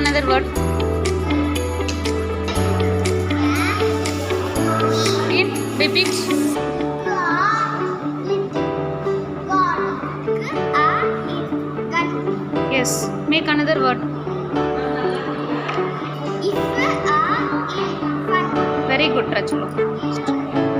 another word. Read. Repeat. Yes. Make another word. Very good, Rachulu.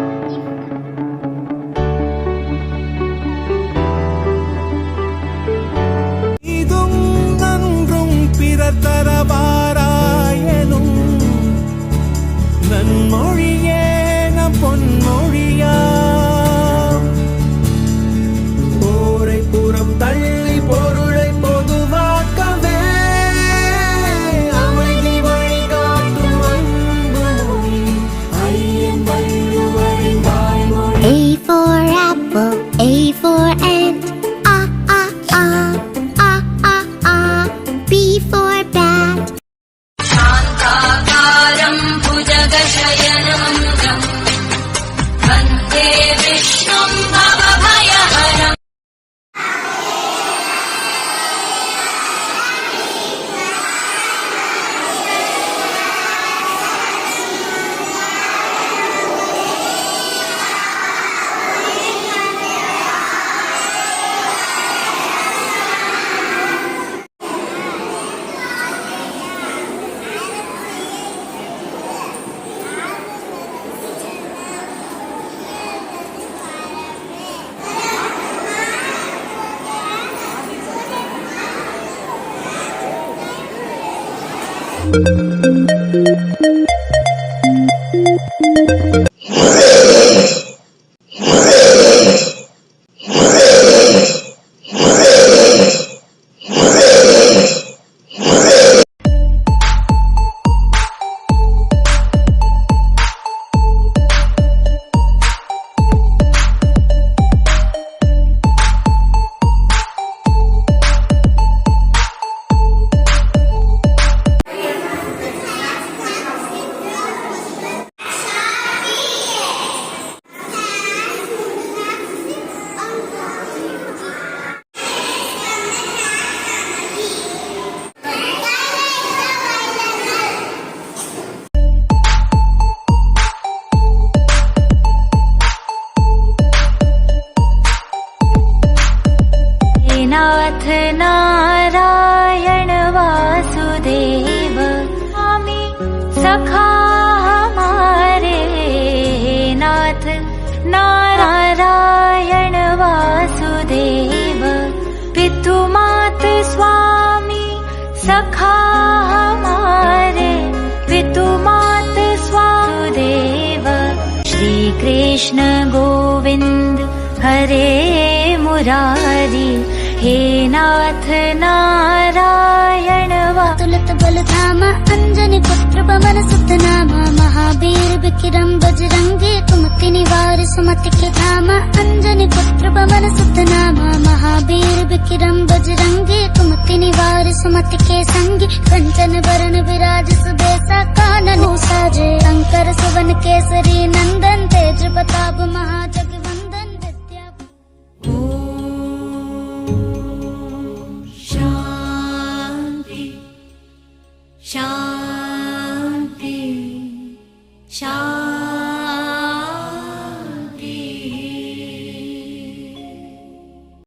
தரவாராயனும் நன்மொழியே நம் பொன்மொழியா போரை புறம் தள்ளி பொருளை பொதுவாக்கவே அமைதி வழிகாட்டும் அன்பு மொழி ஐயன் வள்ளுவரின் வாய்மொழி. A for apple, A for ant, ah ah ah, ah ah ah. B for bat. शान्ताकारं भुजगशयनं वन्दे विष्णुं भवभयहरम्. नाथ नारायण वासुदेव स्वामी सखा हमारे नाथ नारायण वासुदेव पितु मात स्वामी सखा हमारे पितु मात स्वादेव श्री कृष्ण गोविंद हरे मुरारी हे नाथ नारायण तुलत बलधाम अंजनी पुत्र पवन सुत नामा महावीर विक्रम बजरंगी कुमति निवार सुमति के धाम अंजनी पुत्र पवन सुत नामा महावीर विक्रम बजरंगी कुमति निवार सुमति के संगी कंचन वरण विराज सुबेसा कानन साजे शंकर सुवन केसरी नंदन तेज प्रताप महाजगवंदन विद्या शांति शांति